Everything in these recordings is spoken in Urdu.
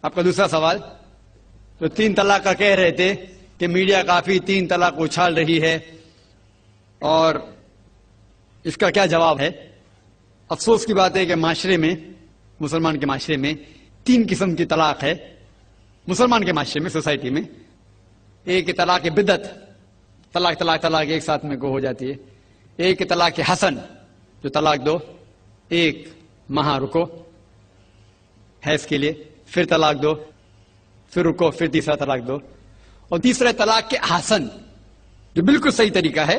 آپ کا دوسرا سوال، تو 3 طلاق کا کہہ رہے تھے کہ میڈیا کافی 3 طلاق اچھال رہی ہے، اور اس کا کیا جواب ہے؟ افسوس کی بات ہے کہ معاشرے میں، مسلمان کے معاشرے میں 3 قسم کی طلاق ہے. مسلمان کے معاشرے میں، سوسائٹی میں، ایک طلاق بدعت، طلاق ایک ساتھ میں ہو جاتی ہے. ایک طلاق حسن، جو طلاق دو، 1 ماہ رکو حیض کے لیے، پھر طلاق دو، پھر رکو، پھر تیسرا طلاق دو. اور تیسرا طلاق حسن، جو بالکل صحیح طریقہ ہے،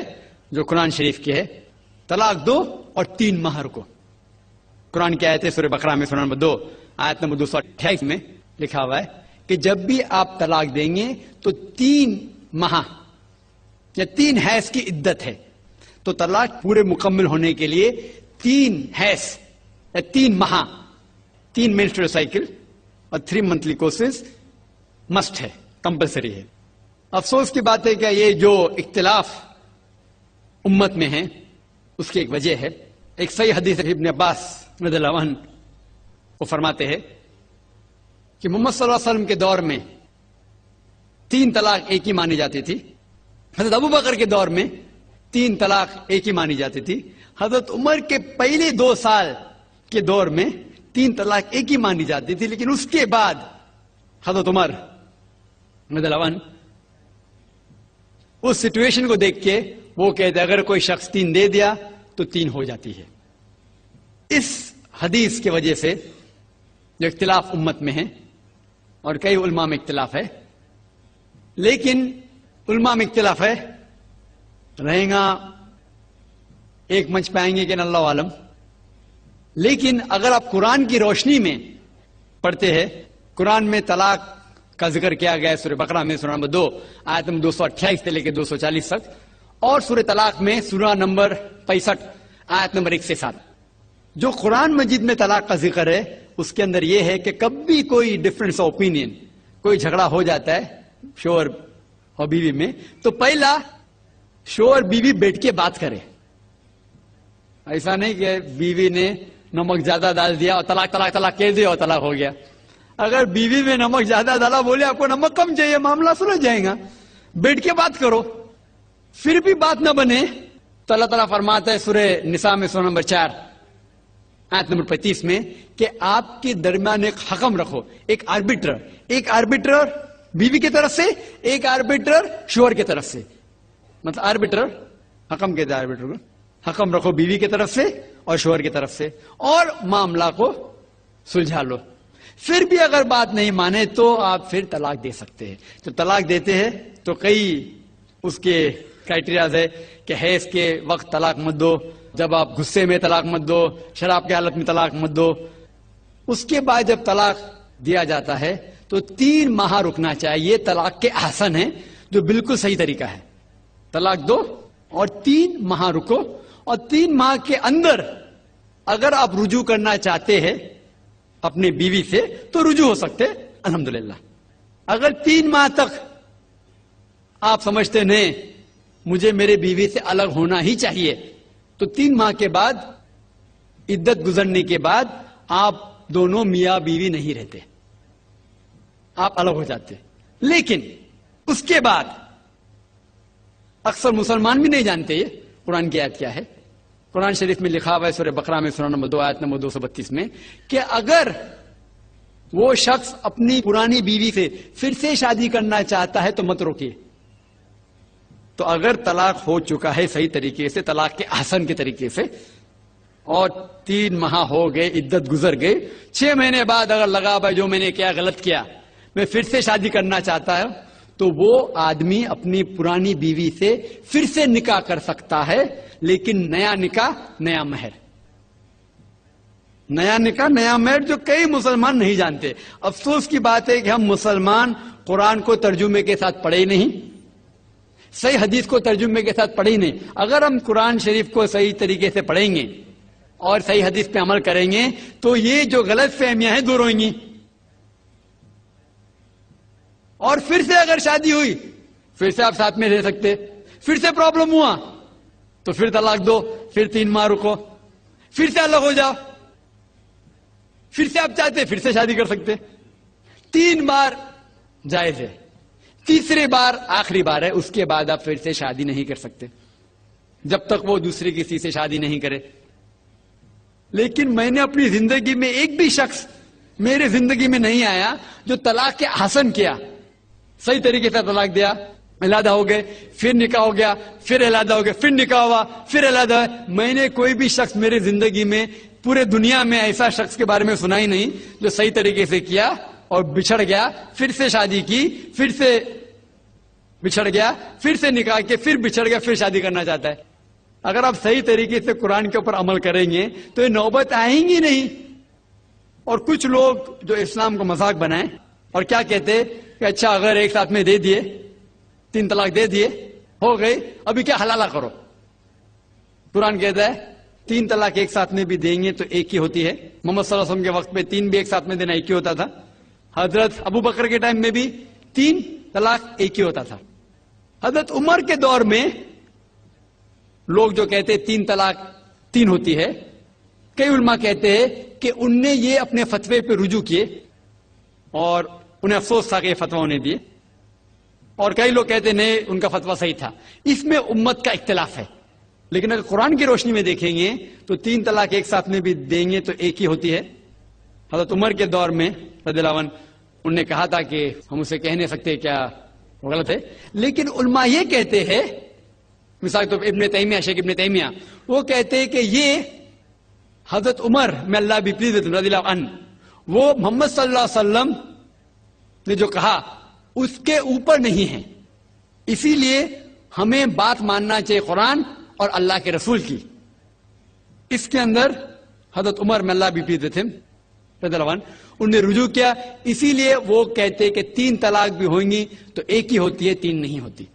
جو قرآن شریف کی ہے، طلاق دو اور 3 ماہ رکو. قرآن کی آیت ہے سورہ بقرہ میں، سورہ نمبر 2 آیت نمبر 228 میں لکھا ہوا ہے کہ جب بھی آپ طلاق دیں گے تو 3 ماہ یا 3 حیض کی عدت ہے. تو طلاق پورے مکمل ہونے کے لیے 3 حیض یا 3 ماہ، 3 مینسٹرل سائیکل اور 3 منتھلی کورسز مسٹ ہے، کمپلسری ہے. افسوس کی بات ہے کہ یہ جو اختلاف امت میں ہے اس کی ایک وجہ ہے. ایک صحیح حدیث ابن عباس رضی اللہ عنہ وہ فرماتے ہیں کہ محمد صلی اللہ علیہ وسلم کے دور میں 3 طلاق ایک ہی مانی جاتی تھی. حضرت ابو بکر کے دور میں 3 طلاق ایک ہی مانی جاتی تھی. حضرت عمر کے پہلے 2 سال کے دور میں 3 طلاق ایک ہی مانی جاتی تھی. لیکن اس کے بعد حضرت عمر رضی اللہ عنہ اس سچویشن کو دیکھ کے وہ کہتے اگر کوئی شخص 3 دے دیا تو 3 ہو جاتی ہے. اس حدیث کی وجہ سے جو اختلاف امت میں ہے، اور کئی علماء میں اختلاف ہے، لیکن علماء میں اختلاف ہے، رہیں گا ایک منچ پہ آئیں گے کہ اللہ عالم. لیکن اگر آپ قرآن کی روشنی میں پڑھتے ہیں، قرآن میں طلاق کا ذکر کیا گیا ہے سورہ بقرہ میں، سورہ نمبر 2 آیت نمبر 228 سے لے کے 240 تک، اور سورہ طلاق میں سورہ نمبر 65 آیت نمبر 1 سے 7. جو قرآن مجید میں طلاق کا ذکر ہے اس کے اندر یہ ہے کہ کبھی کوئی ڈفرنس آف اوپینین، کوئی جھگڑا ہو جاتا ہے شوہر اور بیوی میں، تو پہلا شوہر بیوی بیٹھ کے بات کرے. ایسا نہیں کہ بیوی نے نمک زیادہ ڈال دیا اور طلاق کہہ دیا اور طلاق ہو گیا. اگر بیوی میں نمک زیادہ ڈالا، بولے آپ کو نمک کم چاہیے، معاملہ سلجھ جائے گا، بیٹھ کے بات کرو. پھر بھی بات نہ بنے تو اللہ تعالیٰ فرماتا ہے سورہ نساء میں سورہ نمبر 4 آیت نمبر 35 میں کہ آپ کے درمیان ایک حکم رکھو، ایک آربیٹر بیوی کی طرف سے، ایک آربیٹر شوہر کی طرف سے. مطلب آربیٹر حکم کہتے ہیں، آربیٹر کو حکم رکھو بیوی کی طرف سے اور شوہر کی طرف سے، اور معاملہ کو سلجھا لو. پھر بھی اگر بات نہیں مانے تو آپ پھر طلاق دے سکتے ہیں. تو طلاق دیتے ہیں تو کئی اس کے کرائٹیریاز ہے کہ حیض کے وقت طلاق مت دو، جب آپ غصے میں طلاق مت دو، شراب کی حالت میں طلاق مت دو. اس کے بعد جب طلاق دیا جاتا ہے تو 3 ماہ رکنا چاہیے. طلاق کے احسن ہیں، جو بالکل صحیح طریقہ ہے. طلاق دو اور 3 ماہ رکو، اور 3 ماہ کے اندر اگر آپ رجوع کرنا چاہتے ہیں اپنے بیوی سے تو رجوع ہو سکتے، الحمدللہ. اگر 3 ماہ تک آپ سمجھتے نہیں مجھے میرے بیوی سے الگ ہونا ہی چاہیے، تو 3 ماہ کے بعد، عدت گزرنے کے بعد، آپ دونوں میاں بیوی نہیں رہتے، آپ الگ ہو جاتے. لیکن اس کے بعد اکثر مسلمان بھی نہیں جانتے یہ قرآن کی آیت کیا ہے. قرآن شریف میں لکھا ہوا ہے سورہ بقرہ میں سورہ نمبر 2 آیت نمبر 232 میں کہ اگر وہ شخص اپنی پرانی بیوی سے پھر سے شادی کرنا چاہتا ہے تو مت روکیے. تو اگر طلاق ہو چکا ہے صحیح طریقے سے، طلاق کے احسن کے طریقے سے، اور 3 ماہ ہو گئے، عدت گزر گئے، 6 مہینے بعد اگر لگا بھائی جو میں نے کیا غلط کیا، میں پھر سے شادی کرنا چاہتا ہوں، تو وہ آدمی اپنی پرانی بیوی سے پھر سے نکاح کر سکتا ہے. لیکن نیا نکاح نیا مہر، نیا نکاح نیا مہر، جو کئی مسلمان نہیں جانتے. افسوس کی بات ہے کہ ہم مسلمان قرآن کو ترجمے کے ساتھ پڑھے نہیں، صحیح حدیث کو ترجمے کے ساتھ پڑھے نہیں. اگر ہم قرآن شریف کو صحیح طریقے سے پڑھیں گے اور صحیح حدیث پہ عمل کریں گے تو یہ جو غلط فہمیاں ہیں دور ہوئیں گی. اور پھر سے اگر شادی ہوئی، پھر سے آپ ساتھ میں رہ سکتے، پھر سے پرابلم ہوا تو پھر طلاق دو، پھر 3 ماہ رکو، پھر سے الگ ہو جاؤ، پھر سے آپ چاہتے پھر سے شادی کر سکتے. 3 بار جائز ہے، تیسری بار آخری بار ہے، اس کے بعد آپ پھر سے شادی نہیں کر سکتے جب تک وہ دوسری کسی سے شادی نہیں کرے۔ لیکن میں نے اپنی زندگی میں ایک بھی شخص میرے زندگی میں نہیں آیا جو طلاق کے حسن کیا، صحیح طریقے سے طلاق دیا، علیحدہ ہو گئے، پھر نکاح ہو گیا، پھر علیحدہ ہو گیا، پھر نکاح ہوا، پھر علیحدہ ہوا۔ میں نے کوئی بھی شخص میرے زندگی میں پورے دنیا میں ایسا شخص کے بارے میں سنا ہی نہیں جو صحیح طریقے سے کیا اور بچھڑ گیا، پھر سے شادی کی، پھر سے بچھڑ گیا، پھر سے نکاح کے، پھر بچھڑ گیا، پھر شادی کرنا چاہتا ہے۔ اگر آپ صحیح طریقے سے قرآن کے اوپر عمل کریں گے تو یہ نوبت آئیں گی نہیں۔ اور کچھ لوگ جو اسلام کو مذاق بنائیں اور کیا کہتے کہ اچھا اگر ایک ساتھ میں دے دیے، 3 طلاق دے دیے، ہو گئی، ابھی کیا حلالہ کرو۔ قرآن کہتا ہے 3 طلاق ایک ساتھ میں بھی دیں گے تو ایک ہی ہوتی ہے۔ محمد صلی اللہ علیہ وسلم کے وقت میں 3 بھی ایک ساتھ میں دینا ایک ہی ہوتا تھا۔ حضرت ابو بکر کے ٹائم میں بھی 3 طلاق ایک ہی ہوتا تھا۔ حضرت عمر کے دور میں لوگ جو کہتے 3 طلاق 3 ہوتی ہے، کئی علماء کہتے ہیں کہ ان نے یہ اپنے فتوے پہ رجوع کیے اور انہیں افسوس تھا کہ یہ فتویٰ انہیں دیے، اور کئی لوگ کہتے نہیں ان کا فتویٰ صحیح تھا۔ اس میں امت کا اختلاف ہے، لیکن اگر قرآن کی روشنی میں دیکھیں گے تو 3 طلاق ایک ساتھ میں بھی دیں گے تو ایک ہی ہوتی ہے۔ حضرت عمر کے دور میں رضی اللہ عنہ انہوں نے کہا تھا کہ ہم اسے کہہ نہیں سکتے، کیا وہ غلط ہے، لیکن علماء یہ کہتے ہیں، مثال تو ابن تیمیہ، شیخ ابن تیمیہ، وہ کہتے ہیں کہ یہ حضرت عمر میں اللہ بھی پلیز رضی اللہ عنہ، وہ محمد صلی اللہ علیہ وسلم نے جو کہا اس کے اوپر نہیں ہے، اسی لیے ہمیں بات ماننا چاہیے قرآن اور اللہ کے رسول کی۔ اس کے اندر حضرت عمر میں اللہ بھی پلیز رضی اللہ عنہ انہوں نے رجوع کیا، اسی لیے وہ کہتے کہ 3 طلاق بھی ہوئیں گی تو ایک ہی ہوتی ہے، 3 نہیں ہوتی۔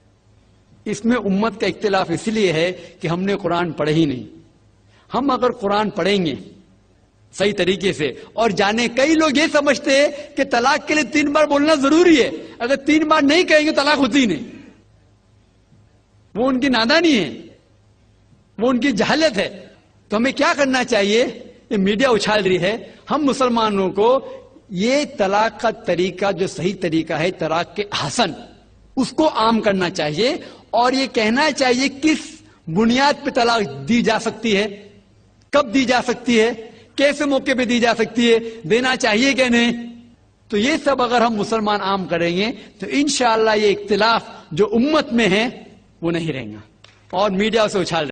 اس میں امت کا اختلاف اس لیے ہے کہ ہم نے قرآن پڑھے ہی نہیں۔ ہم اگر قرآن پڑھیں گے صحیح طریقے سے اور جانے، کئی لوگ یہ سمجھتے ہیں کہ طلاق کے لیے 3 بار بولنا ضروری ہے، اگر 3 بار نہیں کہیں گے طلاق ہوتی ہی نہیں۔ وہ ان کی نادانی ہے، وہ ان کی جہالت ہے۔ تو ہمیں کیا کرنا چاہیے؟ یہ میڈیا اچھال رہی ہے، ہم مسلمانوں کو یہ طلاق کا طریقہ جو صحیح طریقہ ہے طلاق کے حسن، اس کو عام کرنا چاہیے اور یہ کہنا چاہیے کس بنیاد پہ طلاق دی جا سکتی ہے، کب دی جا سکتی ہے، کیسے موقع پہ دی جا سکتی ہے، دینا چاہیے کہ نہیں۔ تو یہ سب اگر ہم مسلمان عام کریں گے تو انشاءاللہ یہ اختلاف جو امت میں ہے وہ نہیں رہیں گا، اور میڈیا اسے اچھال